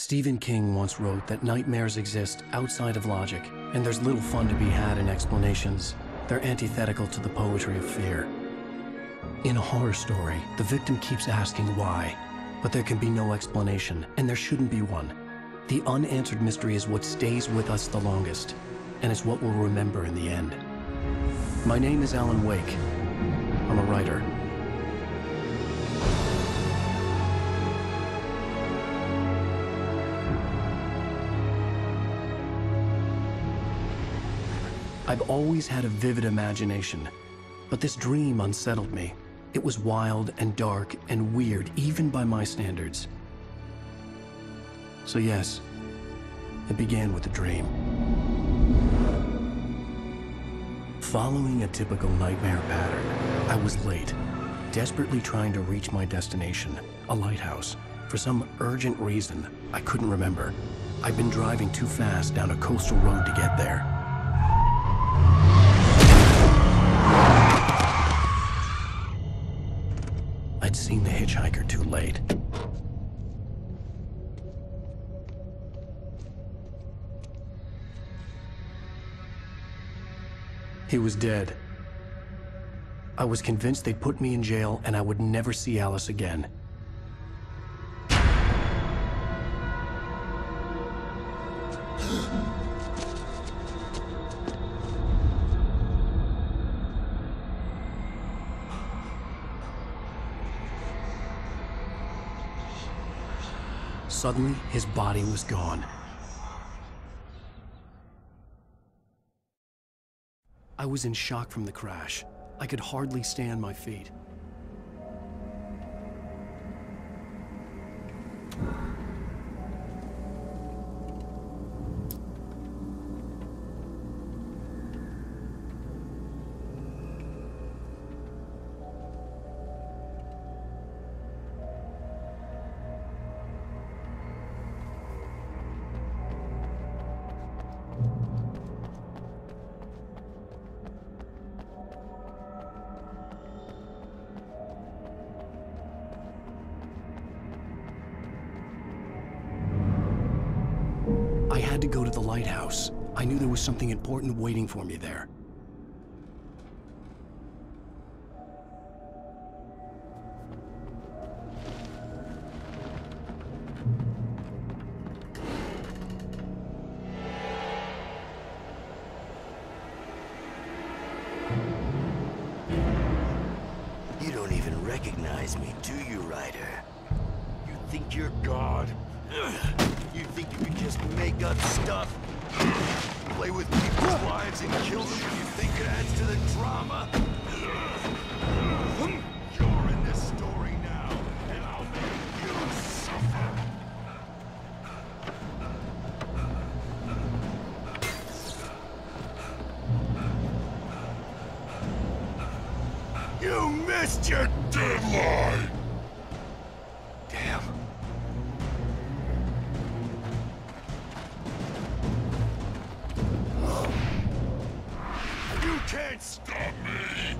Stephen King once wrote that nightmares exist outside of logic, and there's little fun to be had in explanations. They're antithetical to the poetry of fear. In a horror story, the victim keeps asking why, but there can be no explanation, and there shouldn't be one. The unanswered mystery is what stays with us the longest, and it's what we'll remember in the end. My name is Alan Wake. I'm a writer. I've always had a vivid imagination, but this dream unsettled me. It was wild and dark and weird, even by my standards. So yes, it began with a dream. Following a typical nightmare pattern, I was late, desperately trying to reach my destination, a lighthouse. For some urgent reason, I couldn't remember. I'd been driving too fast down a coastal road to get there. I'd seen the hitchhiker too late. He was dead. I was convinced they'd put me in jail and I would never see Alice again. Suddenly, his body was gone. I was in shock from the crash. I could hardly stay on my feet. I had to go to the lighthouse. I knew there was something important waiting for me there. You don't even recognize me, do you, Ryder? You think you're God? You think you can just make up stuff? Play with people's lives and kill them when you think it adds to the drama? You're in this story now, and I'll make you suffer. You missed your deadline! Damn. You can't stop me!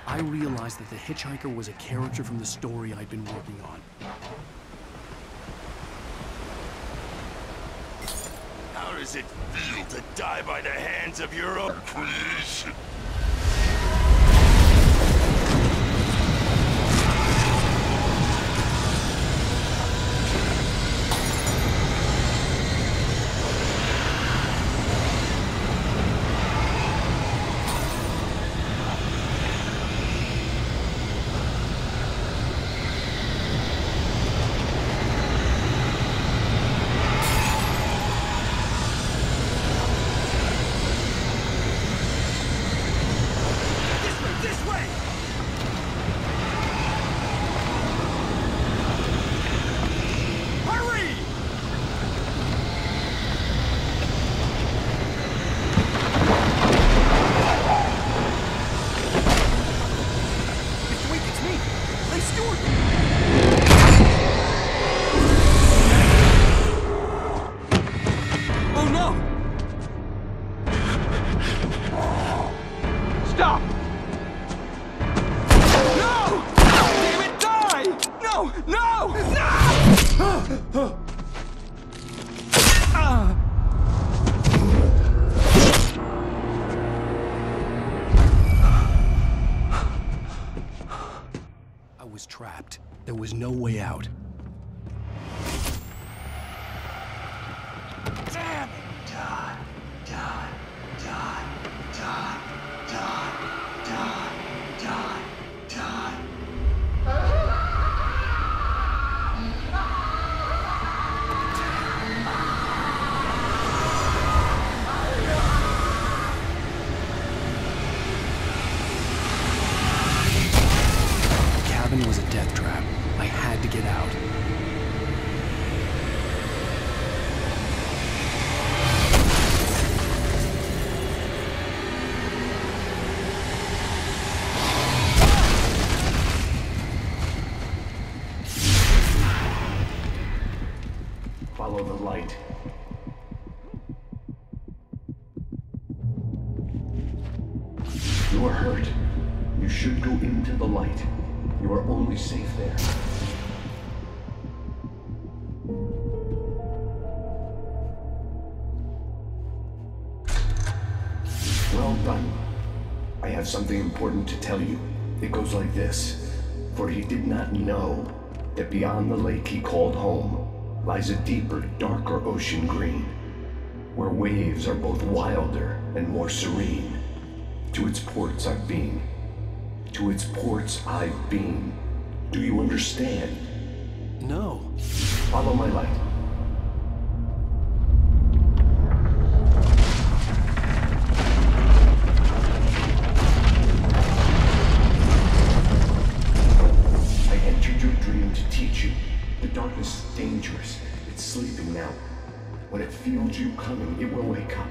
I realized that the hitchhiker was a character from the story I'd been working on. How does it feel to die by the hands of your own creation? Oh no! Stop! No! Damn it, die! No! No! No! I was trapped. There was no way out. Damn it! Die, die, die, die, die, die, die, die. The cabin was a death trap. I had to get out. Follow the light. You are hurt. You should go into the light. You are only safe there. Well done. I have something important to tell you. It goes like this. For he did not know that beyond the lake he called home lies a deeper, darker ocean green, where waves are both wilder and more serene. To its ports I've been. To its ports I've been. Do you understand? No. Follow my light. I entered your dream to teach you. The darkness is dangerous. It's sleeping now. When it feels you coming, it will wake up.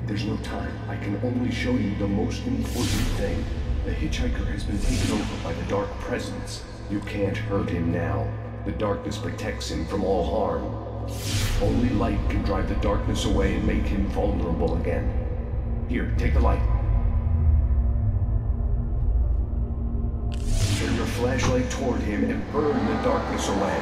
There's no time. I can only show you the most important thing. The hitchhiker has been taken over by the dark presence. You can't hurt him now. The darkness protects him from all harm. Only light can drive the darkness away and make him vulnerable again. Here, take the light. Turn your flashlight toward him and burn the darkness away.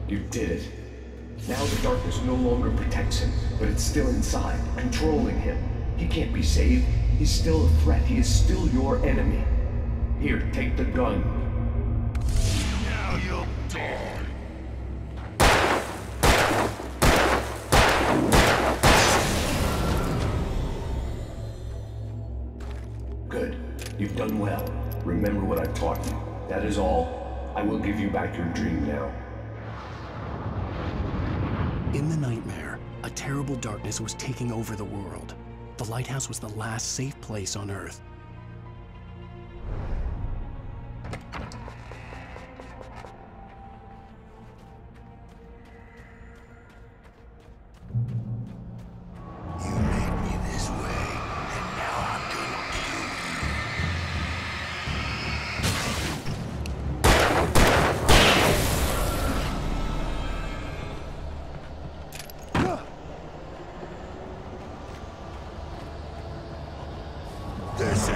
You did it. Now the darkness no longer protects him, but it's still inside, controlling him. He can't be saved. He's still a threat. He is still your enemy. Here, take the gun. Now you'll die. Good. You've done well. Remember what I've taught you. That is all. I will give you back your dream now. In the nightmare, a terrible darkness was taking over the world. The lighthouse was the last safe place on Earth. You made me this way, and now I'm gonna kill you. There's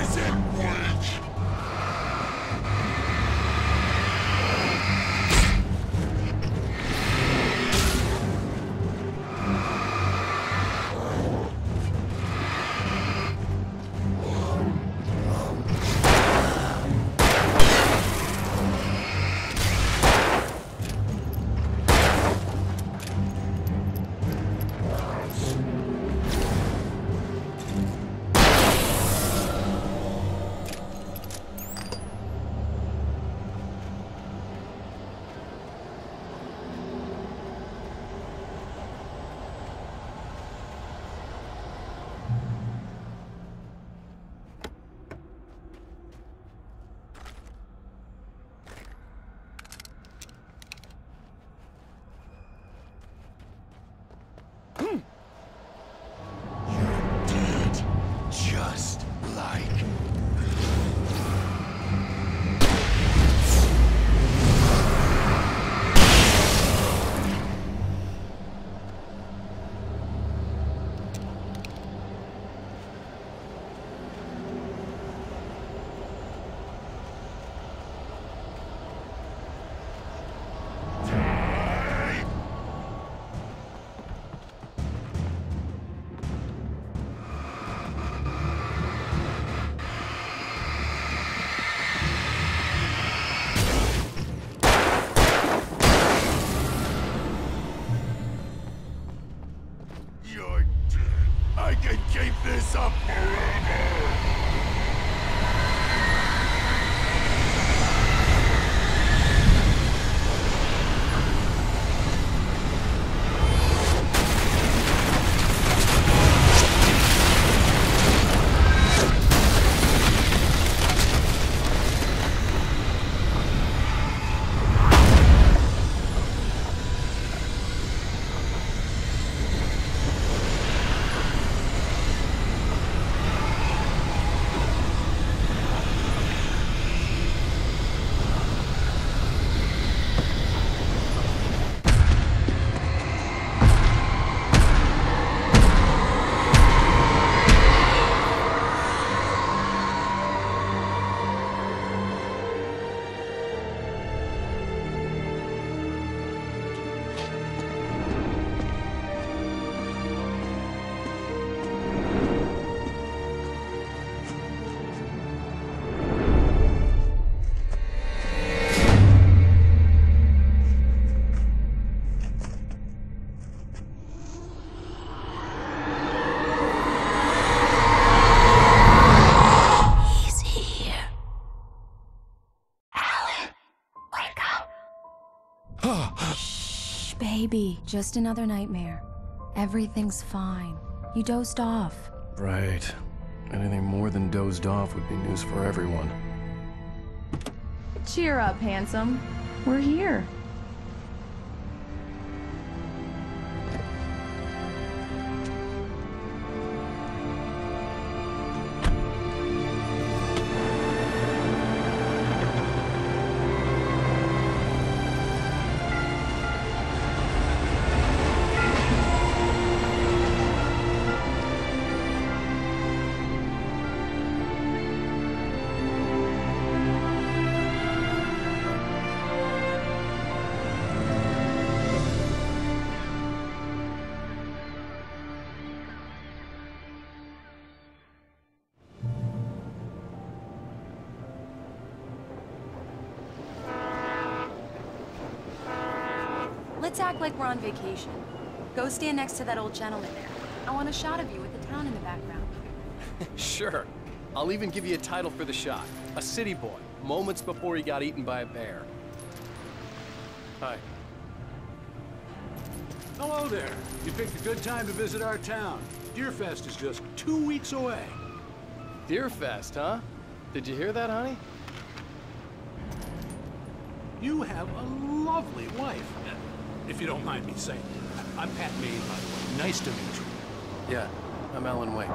Baby, just another nightmare. Everything's fine. You dozed off. Right. Anything more than dozed off would be news for everyone. Cheer up, handsome. We're here. Let's act like we're on vacation. Go stand next to that old gentleman there. I want a shot of you with the town in the background. Sure. I'll even give you a title for the shot. A city boy, moments before he got eaten by a bear. Hi. Hello there. You picked a good time to visit our town. Deerfest is just 2 weeks away. Deerfest, huh? Did you hear that, honey? You have a lovely wife. If you don't mind me saying. I'm Pat Maine, by the way. Nice to meet you. Yeah, I'm Alan Wake.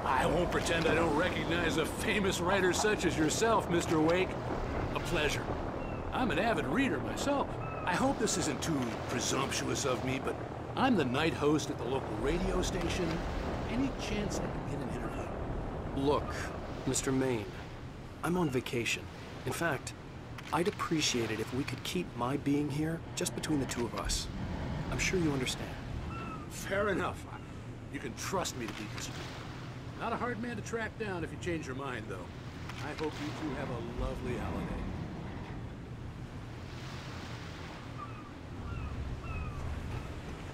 I won't pretend I don't recognize a famous writer such as yourself, Mr. Wake. A pleasure. I'm an avid reader myself. I hope this isn't too presumptuous of me, but I'm the night host at the local radio station. Any chance I can get an interview? Look, Mr. Maine, I'm on vacation. In fact, I'd appreciate it if we could keep my being here just between the two of us. I'm sure you understand. Fair enough. You can trust me to be discreet. Not a hard man to track down if you change your mind, though. I hope you two have a lovely holiday.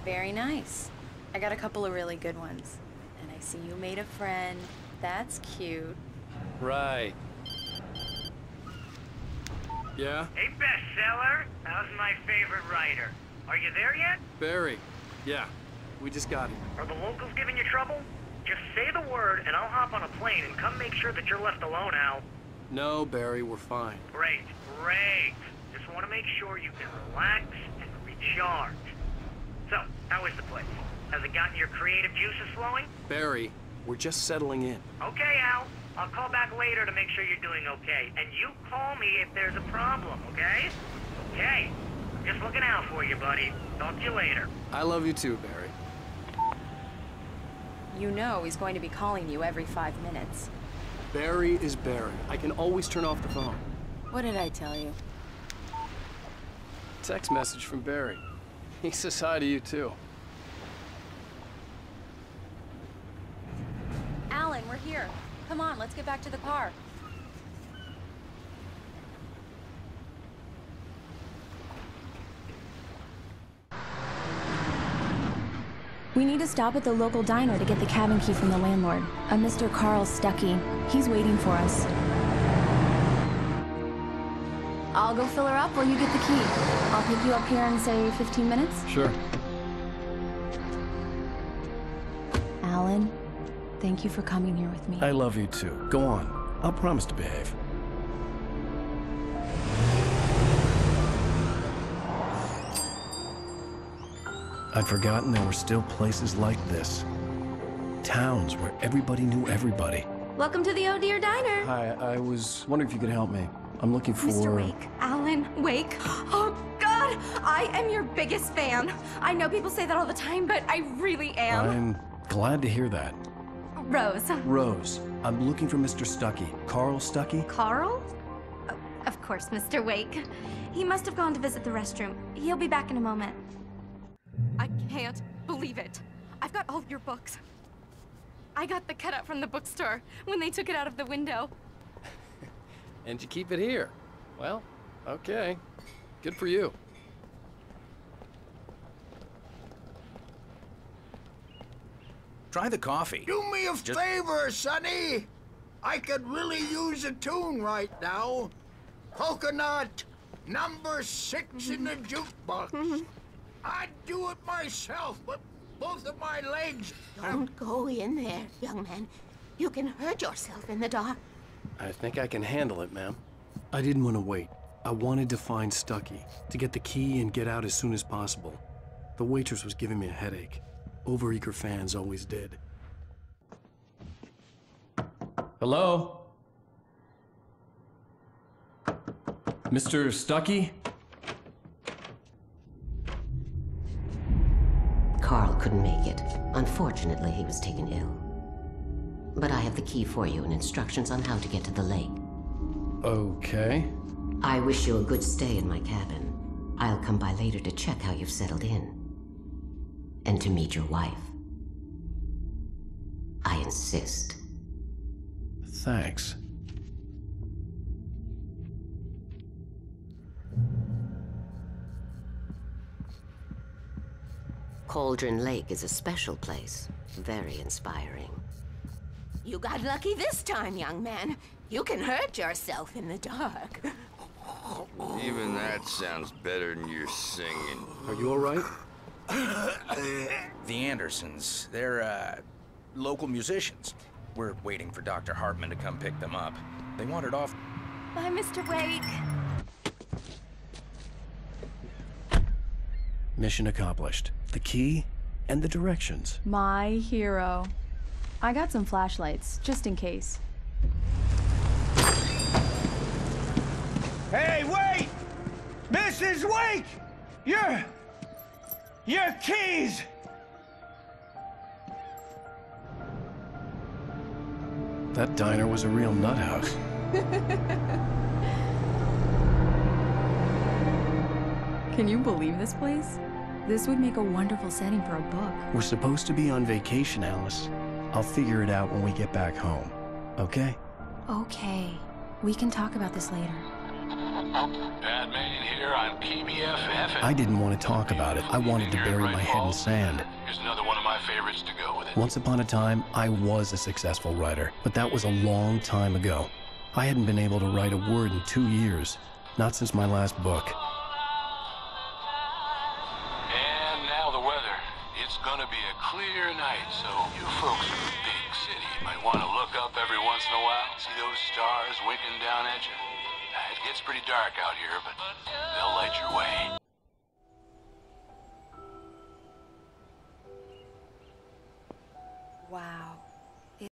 Very nice. I got a couple of really good ones. And I see you made a friend. That's cute. Right. Yeah? Hey, bestseller. How's my favorite writer? Are you there yet? Barry. Yeah. We just got here. Are the locals giving you trouble? Just say the word and I'll hop on a plane and come make sure that you're left alone, Al. No, Barry, we're fine. Great, great. Just want to make sure you can relax and recharge. So, how is the place? Has it gotten your creative juices flowing? Barry, we're just settling in. Okay, Al. I'll call back later to make sure you're doing okay. And you call me if there's a problem, okay? Okay. Just looking out for you, buddy. Talk to you later. I love you too, Barry. You know he's going to be calling you every 5 minutes. Barry is Barry. I can always turn off the phone. What did I tell you? Text message from Barry. He says hi to you too. Alan, we're here. Come on, let's get back to the car. We need to stop at the local diner to get the cabin key from the landlord, a Mr. Carl Stuckey. He's waiting for us. I'll go fill her up while you get the key. I'll pick you up here in, say, 15 minutes? Sure. Alan, thank you for coming here with me. I love you too. Go on. I'll promise to behave. I'd forgotten there were still places like this. Towns where everybody knew everybody. Welcome to the Oh Dear Diner. Hi, I was wondering if you could help me. I'm looking for... Mr. Wake. Alan Wake. Oh, God! I am your biggest fan. I know people say that all the time, but I really am. I'm glad to hear that. Rose. Rose, I'm looking for Mr. Stuckey. Carl Stuckey? Carl? Oh, of course, Mr. Wake. He must have gone to visit the restroom. He'll be back in a moment. I can't believe it. I've got all of your books. I got the cutout from the bookstore when they took it out of the window. And you keep it here. Well, okay. Good for you. Try the coffee. Do me a favor, Sonny. I could really use a tune right now. Coconut, number 6 in the jukebox. I'd do it myself, but both of my legs... Don't go in there, young man. You can hurt yourself in the dark. I think I can handle it, ma'am. I didn't want to wait. I wanted to find Stuckey, to get the key and get out as soon as possible. The waitress was giving me a headache. Overeager fans always did. Hello? Mr. Stuckey? Carl couldn't make it. Unfortunately, he was taken ill. But I have the key for you and instructions on how to get to the lake. Okay. I wish you a good stay in my cabin. I'll come by later to check how you've settled in. And to meet your wife. I insist. Thanks. Cauldron Lake is a special place. Very inspiring. You got lucky this time, young man. You can hurt yourself in the dark. Even that sounds better than your singing. Are you all right? The Andersons, they're, local musicians. We're waiting for Dr. Hartman to come pick them up. They wandered off. Bye, Mr. Wake. Mission accomplished. The key and the directions. My hero. I got some flashlights, just in case. Hey, wait! Mrs. Wake! Your keys! That diner was a real nut house. Can you believe this place? This would make a wonderful setting for a book. We're supposed to be on vacation, Alice. I'll figure it out when we get back home. Okay? Okay. We can talk about this later. Bad man here on PBFF. I didn't want to talk about it. I wanted to bury my head in sand. Here's another one of my favorites to go with it. Once upon a time, I was a successful writer, but that was a long time ago. I hadn't been able to write a word in 2 years, not since my last book. And now the weather. It's gonna be a clear night, so you folks in the big city might want to look up every once in a while, see those stars winking down at you. It gets pretty dark out here, but they'll light your way. Wow.